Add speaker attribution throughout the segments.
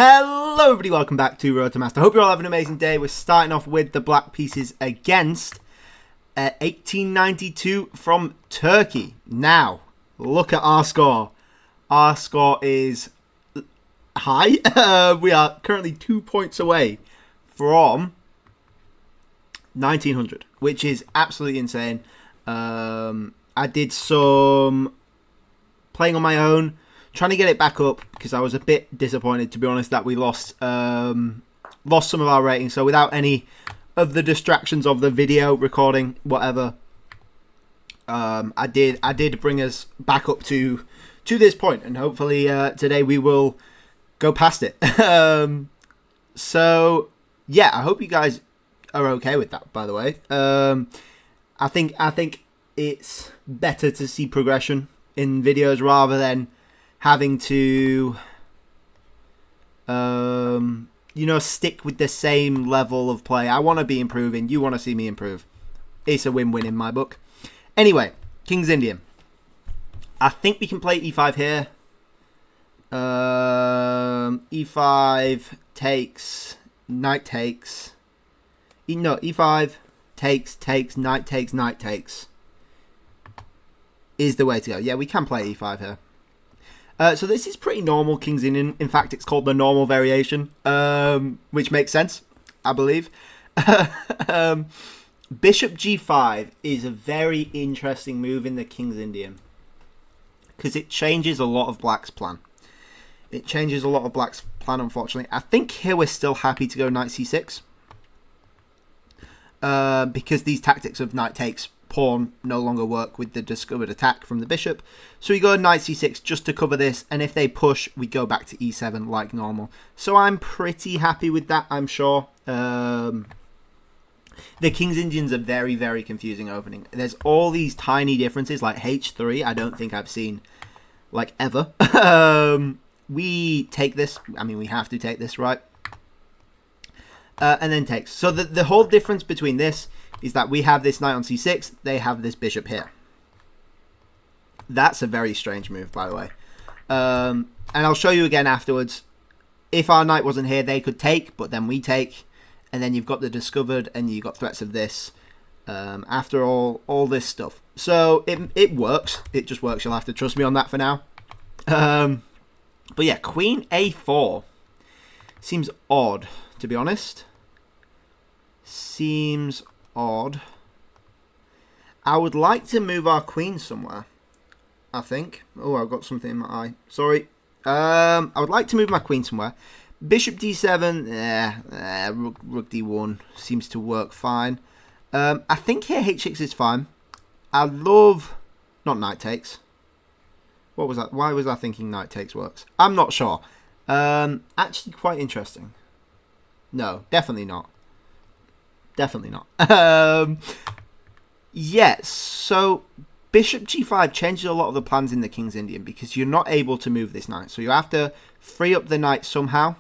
Speaker 1: Hello everybody, welcome back to Road to Master. Hope you're all having an amazing day. We're starting off with the black pieces against 1892 from Turkey. Now, look at our score. Our score is high. We are currently 2 points away from 1900, which is absolutely insane. I did some playing on my own, trying to get it back up because I was a bit disappointed, to be honest, that we lost some of our ratings. So without any of the distractions of the video recording, whatever, I did bring us back up to this point, and hopefully today we will go past it. So yeah, I hope you guys are okay with that. By the way, I think it's better to see progression in videos rather than having to stick with the same level of play. I want to be improving. You want to see me improve. It's a win-win in my book. Anyway, King's Indian. I think we can play e5 here. E5 takes, knight takes. No, e5 takes, knight takes is the way to go. Yeah, we can play e5 here. So this is pretty normal King's Indian. In fact, it's called the normal variation, which makes sense, I believe. Bishop g5 is a very interesting move in the King's Indian because it changes a lot of Black's plan. Unfortunately. I think here we're still happy to go knight c6 because these tactics of knight takes pawn no longer work with the discovered attack from the bishop. So we go knight c6 just to cover this, and if they push, we go back to e7 like normal. So I'm pretty happy with that, I'm sure. The King's Indian's a very, very confusing opening. There's all these tiny differences, like h3, I don't think I've seen, like, ever. We take this. I mean, we have to take this, right? And then takes. So the whole difference between this is that we have this knight on c6, they have this bishop here. That's a very strange move, by the way. And I'll show you again afterwards. If our knight wasn't here, they could take, but then we take. And then you've got the discovered, and you've got threats of this. After all this stuff. So it works. It just works. You'll have to trust me on that for now. But yeah, queen a4 seems odd, to be honest. Seems odd. I would like to move our queen somewhere, I think. Oh, I've got something in my eye. Sorry. I would like to move my queen somewhere. Bishop d7, rook d1 seems to work fine. I think here h6 is fine. I love... Not knight takes. What was that? Why was I thinking knight takes works? I'm not sure. Actually quite interesting. No, definitely not. Definitely not. Yeah, so bishop g5 changes a lot of the plans in the King's Indian because you're not able to move this knight. So you have to free up the knight somehow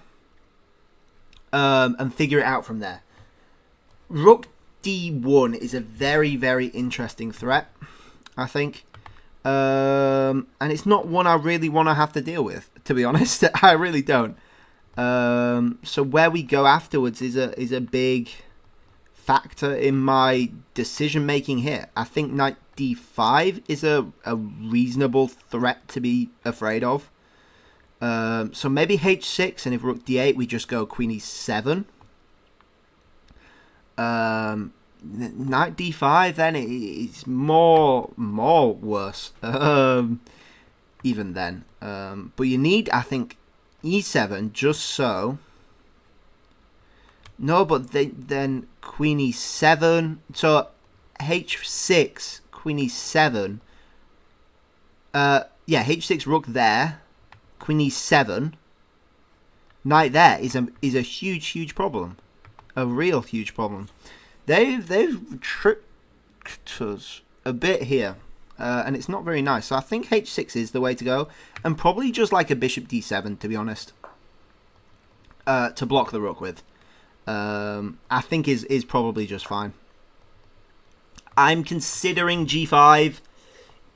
Speaker 1: and figure it out from there. Rook d1 is a very, very interesting threat, I think. And it's not one I really want to have to deal with, to be honest. I really don't. So where we go afterwards is a big factor in my decision making here. I think knight d5 is a reasonable threat to be afraid of. So maybe h6, and if rook d8 we just go queen e7. Knight d5 then it's more worse even then. But you need, I think, e7 just so. No, but then queen e7. So h6, queen e7. Yeah, h6 rook there, queen e7. Knight there is a huge problem, a real huge problem. They've tricked us a bit here, and it's not very nice. So I think h6 is the way to go, and probably just like a bishop d7, to be honest, to block the rook with. I think is probably just fine. I'm considering g5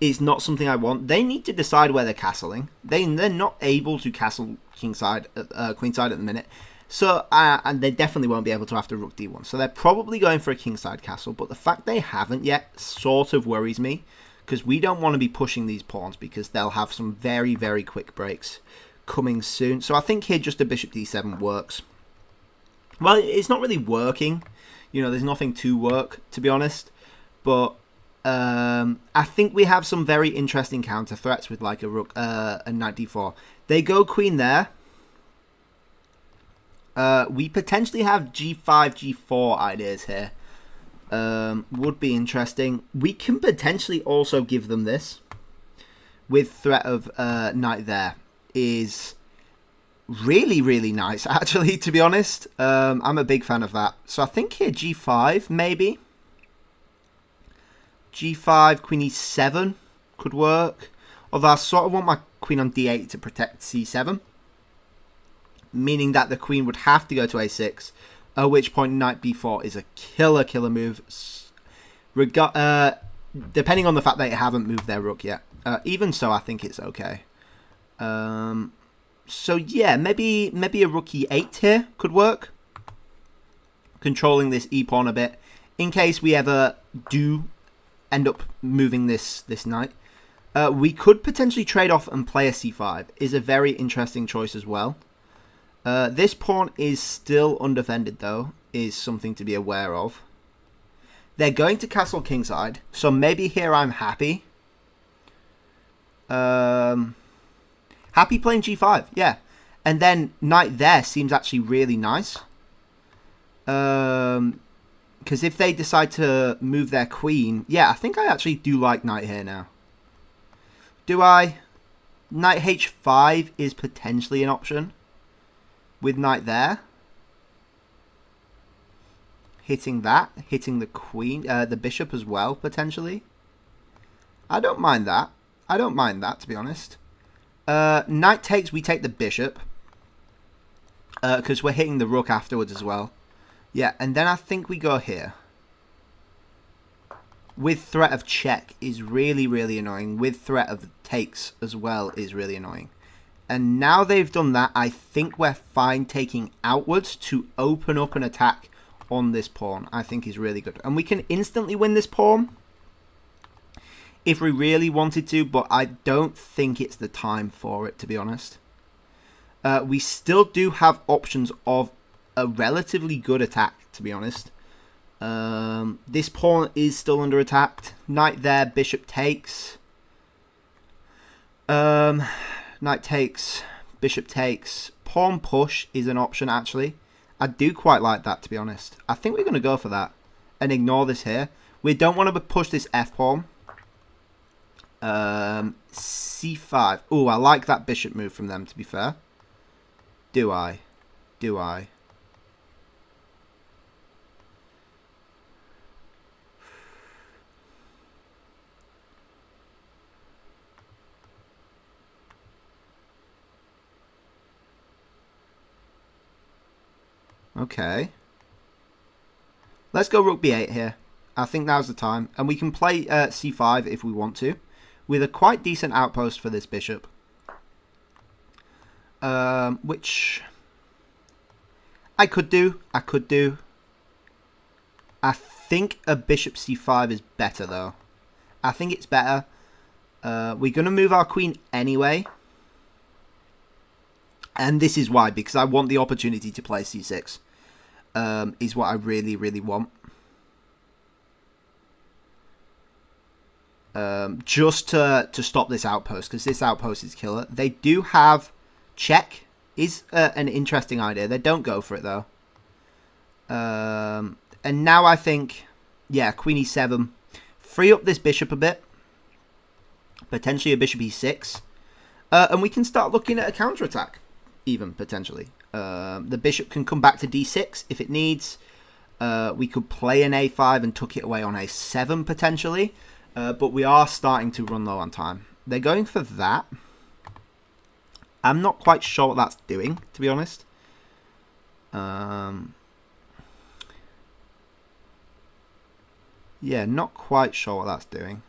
Speaker 1: is not something I want. They need to decide where they're castling. They're not able to castle queenside at the minute. So, and they definitely won't be able to after rook d1. So they're probably going for a kingside castle. But the fact they haven't yet sort of worries me, because we don't want to be pushing these pawns because they'll have some very, very quick breaks coming soon. So I think here just a bishop d7 works. Well, it's not really working. You know, there's nothing to work, to be honest. But I think we have some very interesting counter threats with like a rook, a knight d4. They go queen there. We potentially have g5, g4 ideas here. Would be interesting. We can potentially also give them this with threat of knight there. Is really, really nice, actually, to be honest. I'm a big fan of that. So I think here g5, maybe. g5, queen e7 could work. Although I sort of want my queen on d8 to protect c7. Meaning that the queen would have to go to a6. At which point knight b4 is a killer move. Depending on the fact that they haven't moved their rook yet. Even so, I think it's okay. So yeah, maybe a rook e8 here could work. Controlling this e-pawn a bit. In case we ever do end up moving this knight. We could potentially trade off and play a c5. Is a very interesting choice as well. This pawn is still undefended though. Is something to be aware of. They're going to castle kingside. So maybe here I'm happy. Happy playing g5, yeah. And then knight there seems actually really nice. Because if they decide to move their queen... Yeah, I think I actually do like knight here now. Do I? Knight h5 is potentially an option. With knight there. Hitting that. Hitting the queen. The bishop as well, potentially. I don't mind that. I don't mind that, to be honest. Knight takes, we take the bishop. Because we're hitting the rook afterwards as well. Yeah, and then I think we go here. With threat of check is really, really annoying. With threat of takes as well is really annoying. And now they've done that, I think we're fine taking outwards to open up an attack on this pawn. I think is really good. And we can instantly win this pawn. If we really wanted to, but I don't think it's the time for it, to be honest. We still do have options of a relatively good attack, to be honest. This pawn is still under attack. Knight there, bishop takes. Knight takes, bishop takes. Pawn push is an option, actually. I do quite like that, to be honest. I think we're going to go for that and ignore this here. We don't want to push this f-pawn. C5. Oh, I like that bishop move from them, to be fair. Do I? Do I? Okay. Let's go rook b8 here. I think now's the time. And we can play c5 if we want to. With a quite decent outpost for this bishop. Which I could do. I think a bishop c5 is better, though. I think it's better. We're going to move our queen anyway. And this is why, because I want the opportunity to play c6. Is what I really, really want. Just to stop this outpost, because this outpost is killer. They do have check, is an interesting idea. They don't go for it, though. And now I think, yeah, queen e7. Free up this bishop a bit. Potentially a bishop e6. And we can start looking at a counterattack, even, potentially. The bishop can come back to d6 if it needs. We could play an a5 and tuck it away on a7, potentially. But we are starting to run low on time. They're going for that. I'm not quite sure what that's doing, to be honest. Yeah, not quite sure what that's doing.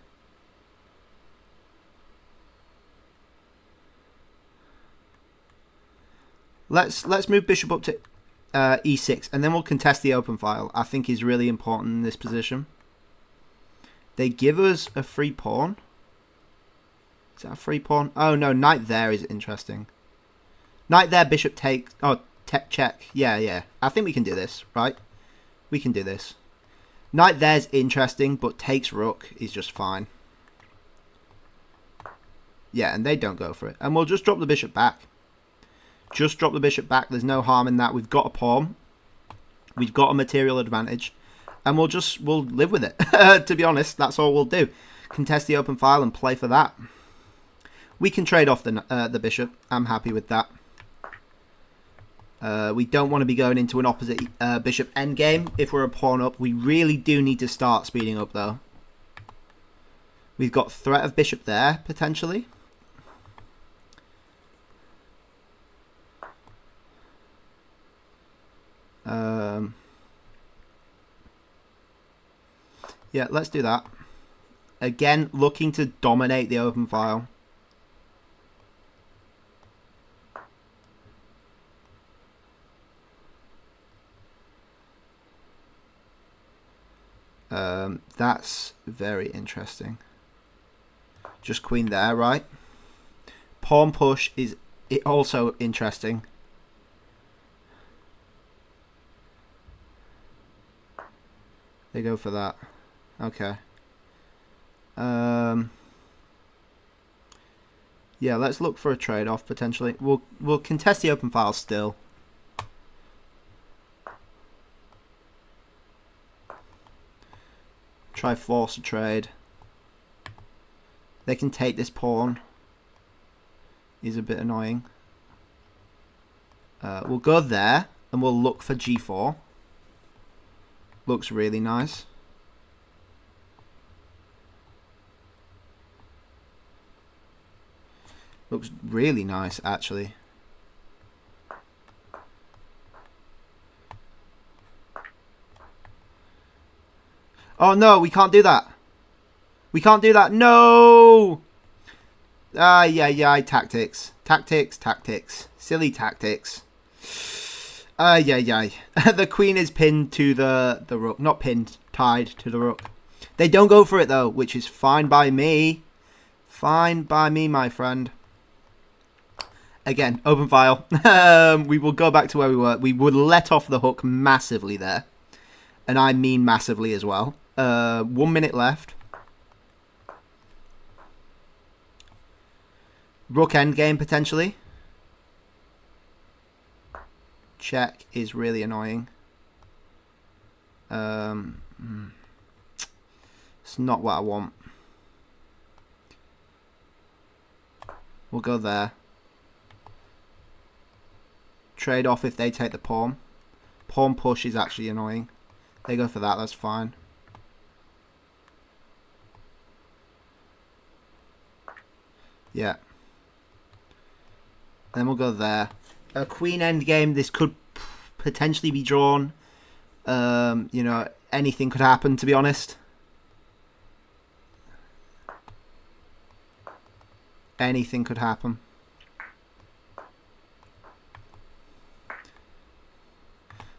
Speaker 1: Let's move bishop up to e6, and then we'll contest the open file. I think is really important in this position. They give us a free pawn. Is that a free pawn? Oh no, knight there is interesting. Knight there, bishop takes. Oh, check. Yeah. I think we can do this, right? We can do this. Knight there's interesting, but takes rook is just fine. Yeah, and they don't go for it. And we'll just drop the bishop back. Just drop the bishop back. There's no harm in that. We've got a pawn. We've got a material advantage. And we'll live with it. To be honest, that's all we'll do. Contest the open file and play for that. We can trade off the bishop. I'm happy with that. We don't want to be going into an opposite bishop endgame if we're a pawn up. We really do need to start speeding up, though. We've got threat of bishop there, potentially. Yeah, let's do that. Again, looking to dominate the open file. That's very interesting. Just queen there, right? Pawn push is also interesting. They go for that. Okay. Yeah, let's look for a trade-off potentially. We'll contest the open file still. Try force a trade. They can take this pawn. Is a bit annoying. We'll go there and we'll look for g4. Looks really nice. Looks really nice, actually. Oh no, we can't do that. We can't do that. No! Yeah, tactics. Tactics. Silly tactics. Yeah. The queen is pinned to the rook. Not pinned, tied to the rook. They don't go for it though, which is fine by me. Fine by me, my friend. Again, open file. We will go back to where we were. We would let off the hook massively there. And I mean massively as well. 1 minute left. Rook endgame potentially. Check is really annoying. It's not what I want. We'll go there. Trade off if they take the pawn. Pawn push is actually annoying. They go for that, that's fine. Yeah. Then we'll go there. A queen endgame, this could potentially be drawn. You know, anything could happen, to be honest. Anything could happen.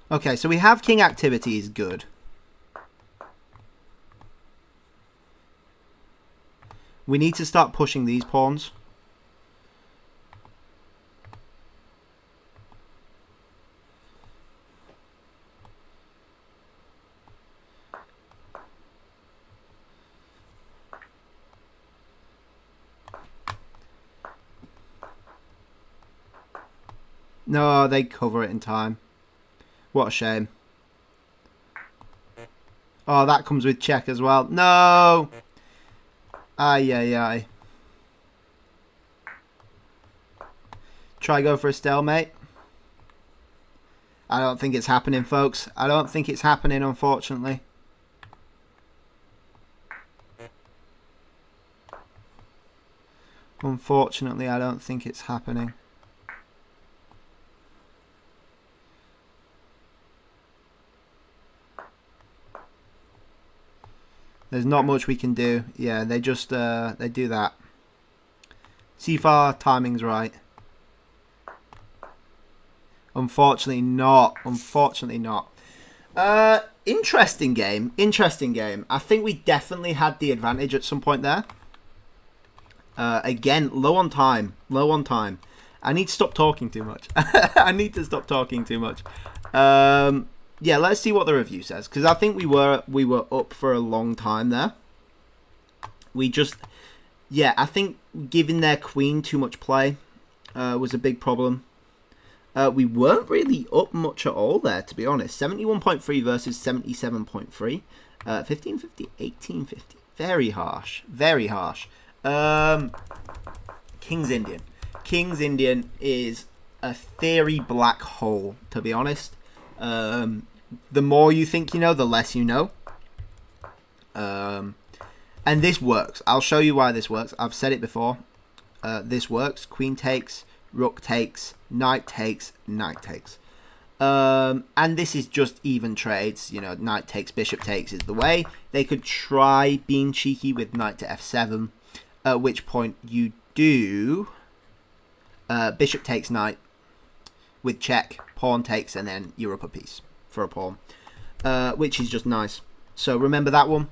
Speaker 1: Okay, so we have king activity is good. We need to start pushing these pawns. No, they cover it in time. What a shame. Oh, that comes with check as well. No! Ay. Try go for a stalemate. I don't think it's happening, folks. I don't think it's happening, unfortunately. Unfortunately, I don't think it's happening. There's not much we can do. Yeah, they just they do that. See if our timing's right. Unfortunately not. Unfortunately not. Interesting game. Interesting game. I think we definitely had the advantage at some point there. Again, low on time. Low on time. I need to stop talking too much. I need to stop talking too much. Yeah, let's see what the review says. Because I think we were up for a long time there. We just... Yeah, I think giving their queen too much play was a big problem. We weren't really up much at all there, to be honest. 71.3 versus 77.3. 1550, 1850. Very harsh. Very harsh. King's Indian. King's Indian is a theory black hole, to be honest. The more you think you know, the less you know. And this works. I'll show you why this works. I've said it before. This works. Queen takes, rook takes, knight takes, knight takes. And this is just even trades. You know, knight takes, bishop takes is the way. They could try being cheeky with knight to f7, at which point you do bishop takes knight with check, pawn takes, and then you're up a piece for a pawn, which is just nice. So remember that one.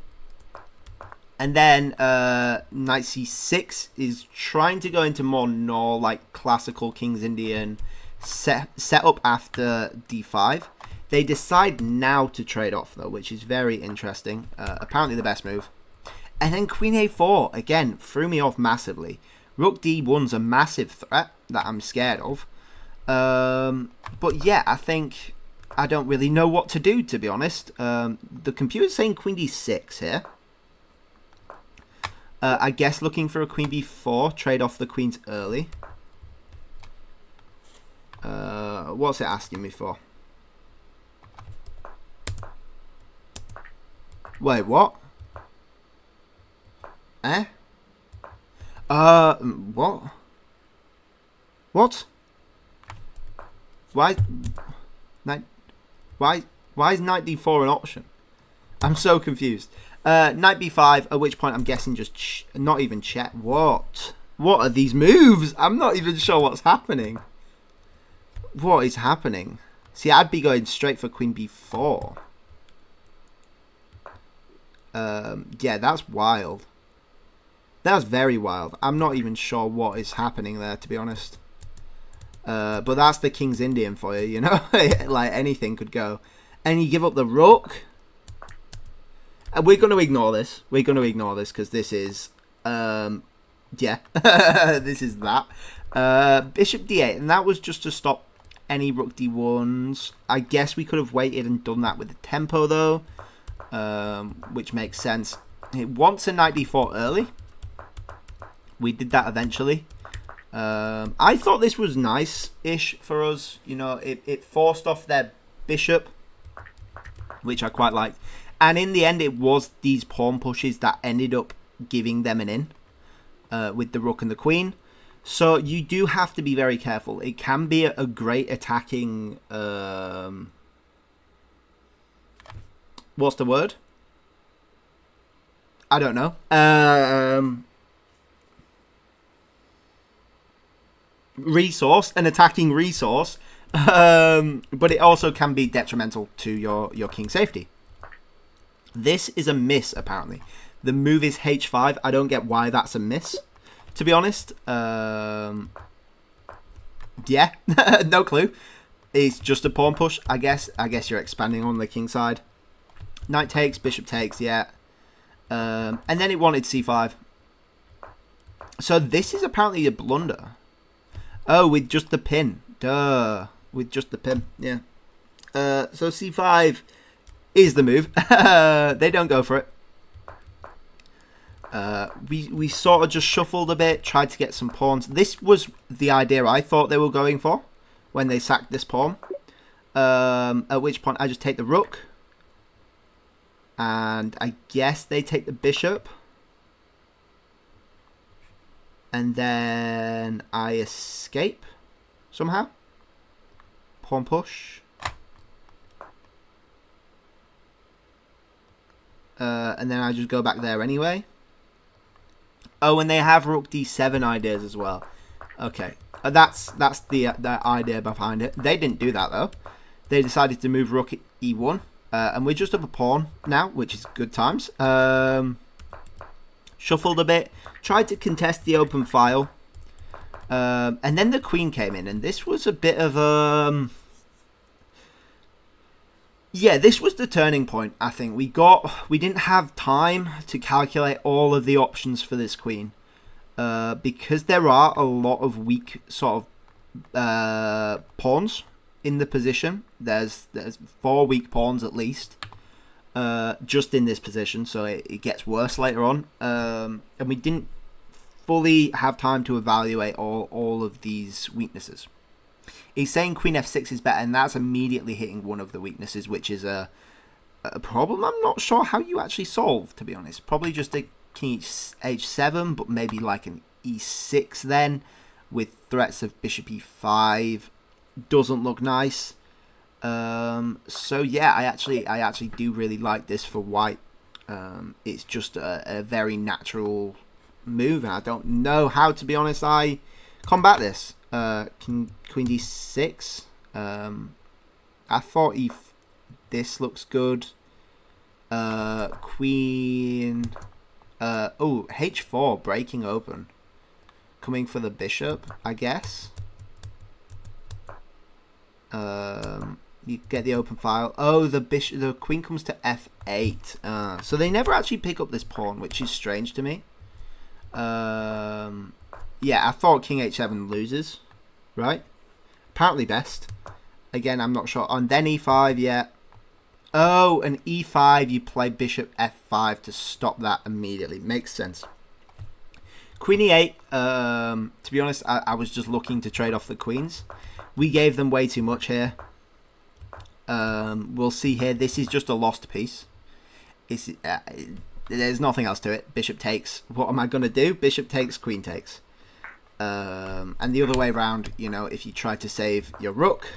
Speaker 1: And then knight c6 is trying to go into more like classical King's Indian set up after d5. They decide now to trade off, though, which is very interesting. Apparently the best move. And then queen a4, again, threw me off massively. Rook d1's a massive threat that I'm scared of. But yeah, I don't really know what to do, to be honest. The computer's saying queen d6 here. I guess looking for a queen b4, trade off the queens early. What's it asking me for? Wait, what? Eh? What? What? Why is knight d4 an option? I'm so confused. Knight b5, at which point I'm guessing just not even check. What? What are these moves? I'm not even sure what's happening. What is happening? See, I'd be going straight for queen b4. Yeah, that's wild. That's very wild. I'm not even sure what is happening there, to be honest. But that's the King's Indian for you, you know? Like, anything could go. And you give up the rook. And we're going to ignore this. We're going to ignore this because this is... yeah. This is that. Bishop d8. And that was just to stop any rook d1s. I guess we could have waited and done that with the tempo, though. Which makes sense. It wants a knight d4 early. We did that eventually. I thought this was nice-ish for us. You know, it forced off their bishop, which I quite liked. And in the end, it was these pawn pushes that ended up giving them an in with the rook and the queen. So you do have to be very careful. It can be a great attacking... what's the word? I don't know. Resource, an attacking resource. But it also can be detrimental to your king's safety. This is a miss, apparently. The move is h5. I don't get why that's a miss, to be honest. Yeah, no clue. It's just a pawn push, I guess. I guess you're expanding on the king side. Knight takes, bishop takes, yeah. And then it wanted c5. So this is apparently a blunder. Oh, with just the pin. Duh. With just the pin, yeah. So c5 is the move. They don't go for it. We sort of just shuffled a bit, tried to get some pawns. This was the idea I thought they were going for when they sacked this pawn. At which point I just take the rook. And I guess they take the bishop. And then I escape somehow. Pawn push. And then I just go back there anyway. Oh, and they have rook d7 ideas as well. Okay. That's the idea behind it. They didn't do that though. They decided to move rook e1, and we're just up a pawn now, which is good times. Shuffled a bit, tried to contest the open file, and then the queen came in, and this was a bit of yeah, this was the turning point. I think we didn't have time to calculate all of the options for this queen. Because there are a lot of weak sort of pawns in the position. There's 4 weak pawns at least, just in this position, so it gets worse later on. And we didn't fully have time to evaluate all of these weaknesses. He's saying queen f6 is better, and that's immediately hitting one of the weaknesses, which is a problem I'm not sure how you actually solve, to be honest. Probably just a king h7, but maybe like an e6 then, with threats of bishop e5. Doesn't look nice. So yeah, I actually do really like this for white. It's just a very natural move, and I don't know how, to be honest, I combat this. Queen d6. I thought this looks good. Queen. Oh, h4 breaking open, coming for the bishop, I guess. You get the open file. Oh, the queen comes to f8. So they never actually pick up this pawn, which is strange to me. Yeah, I thought king h7 loses, right? Apparently best. Again, I'm not sure. And then e5, yeah. Oh, and e5, you play bishop f5 to stop that immediately. Makes sense. Queen e8, to be honest, I was just looking to trade off the queens. We gave them way too much here. We'll see here. This is just a lost piece. There's nothing else to it. Bishop takes. What am I going to do? Bishop takes, queen takes. And the other way around, you know, if you try to save your rook,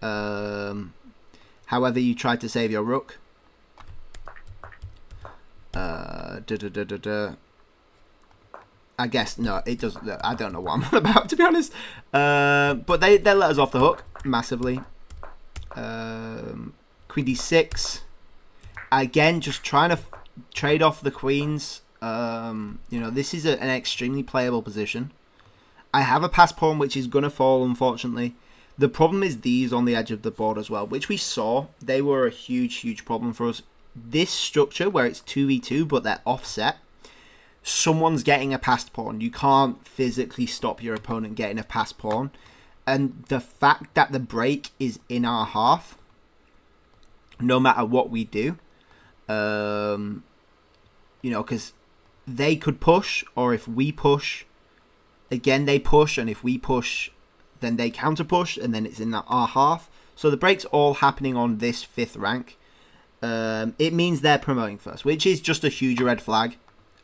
Speaker 1: however you try to save your rook, I guess, no, it doesn't. I don't know what I'm on about, to be honest. But they let us off the hook massively. Queen d6. Again, just trying to trade off the queens. You know, this is an extremely playable position. I have a pass pawn which is going to fall, unfortunately. The problem is these on the edge of the board as well, which we saw. They were a huge, huge problem for us. This structure where it's 2v2 but they're offset, someone's getting a passed pawn. You can't physically stop your opponent getting a passed pawn. And the fact that the break is in our half, no matter what we do, you know, because they could push, or if we push, again they push, and if we push, then they counter push, and then it's in our half. So the break's all happening on this 5th rank. It means they're promoting first, which is just a huge red flag.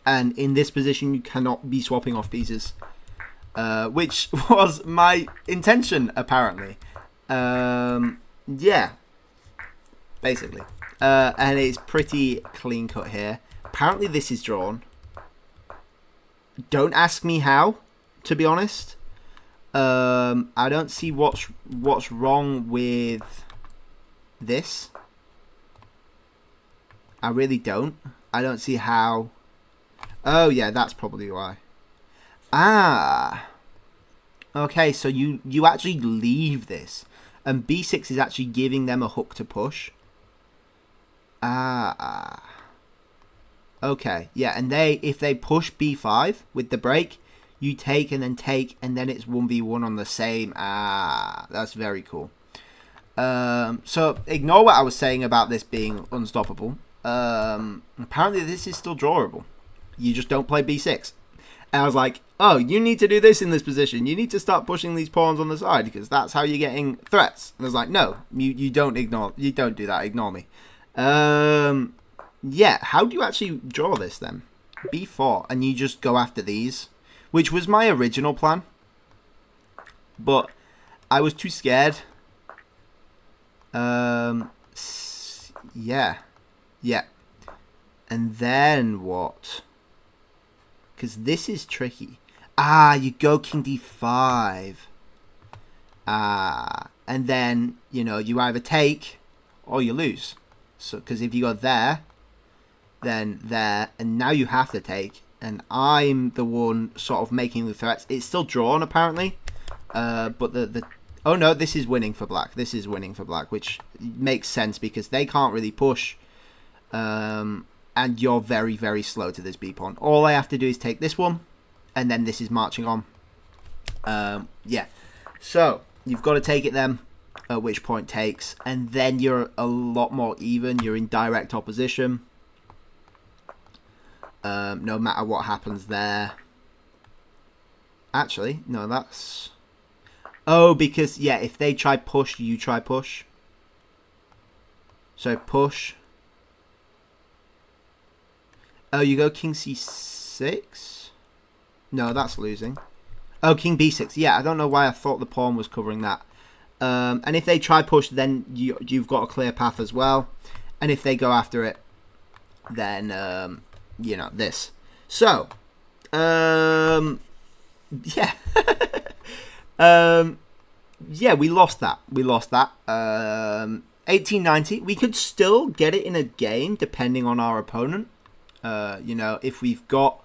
Speaker 1: And in this position, you cannot be swapping off pieces, which was my intention, apparently. Yeah, basically. And it's pretty clean cut here. Apparently this is drawn. Don't ask me how, to be honest. I don't see what's wrong with this. I really don't. I don't see how. Oh yeah, that's probably why. Ah. Okay, so you actually leave this, and b6 is actually giving them a hook to push. Ah. Okay, yeah, and if they push b5 with the break, you take, and then it's 1v1 on the same. Ah, that's very cool. So ignore what I was saying about this being unstoppable. Apparently this is still drawable. You just don't play b6. And I was like, oh, you need to do this in this position. You need to start pushing these pawns on the side, because that's how you're getting threats. And I was like, no, you don't do that. Ignore me. Yeah, how do you actually draw this then? b4, and you just go after these, which was my original plan, but I was too scared. Yeah, and then what? Because this is tricky. Ah, you go king d5. And then, you know, you either take or you lose. So, because if you go there, then there, and now you have to take. And I'm the one sort of making the threats. It's still drawn, apparently. But the oh no, this is winning for black. This is winning for black, which makes sense because they can't really push. And you're very, very slow to this B pawn. All I have to do is take this one, and then this is marching on. Yeah. So you've got to take it then, at which point takes, and then you're a lot more even. You're in direct opposition. No matter what happens there. Actually, no, that's... Oh, because, yeah, if they try push, you try push. So push. Oh, you go king c6? No, that's losing. Oh, king b6. Yeah, I don't know why I thought the pawn was covering that. And if they try push, then you've got a clear path as well. And if they go after it, then, you know, this. So, yeah. Yeah, we lost that. We lost that. 1890. We could still get it in a game, depending on our opponent. You know, if we've got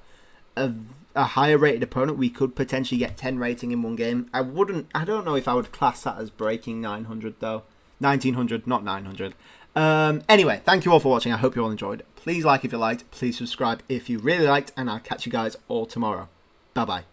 Speaker 1: a higher rated opponent, we could potentially get 10 rating in one game. I don't know if I would class that as breaking 900 though. 1900, not 900. Anyway, thank you all for watching. I hope you all enjoyed. Please like if you liked. Please subscribe if you really liked. And I'll catch you guys all tomorrow. Bye-bye.